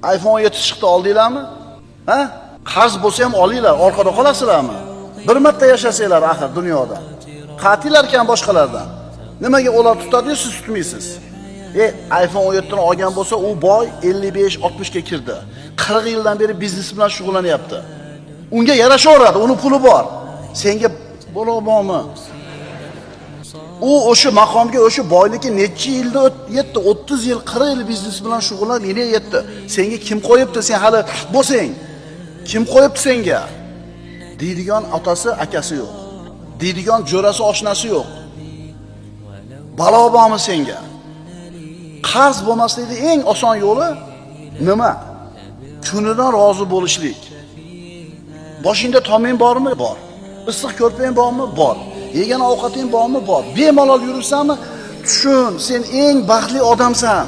iPhone 17 chiqdi, oldinglarmi? Ha? Qarz bo'lsa ham olinglar, orqada qolasizlarmi? Bir marta yashasanglar axir dunyoda. Qatilar ekan boshqalardan. Nimaga ular tutadi, siz tutmaysiz? iPhone 17 ni olgan bo'lsa, u boy 55-60 ga kirdi. 40 yildan beri biznes bilan shug'ullanyapti. Unga yarashaveradi, uni puli bor. Senga bo'lmoqmi? U o'sha maqomga, o'sha boyligi necha yilda yetdi? 30 yil, 40 yil biznes bilan shug'ullanib, yana yetdi. Senga kim qo'yibdi? Sen hali bo'lsang, kim qo'yibdi senga? Deydigan otasi, akasi yo'q. Deydigan jo'rasi, oshnasi yo'q. Balo bormi senga? Qarz bo'lmaslikning eng oson yo'li nima? Kunidan rozi bo'lishlik. Boshingda toming bormi? Bor. Issiq ko'rpang bormi? Bor. Yegan ovqating bormi? Bor. Bemalol yuribsanmi? Tushun, sen eng baxtli odamsan.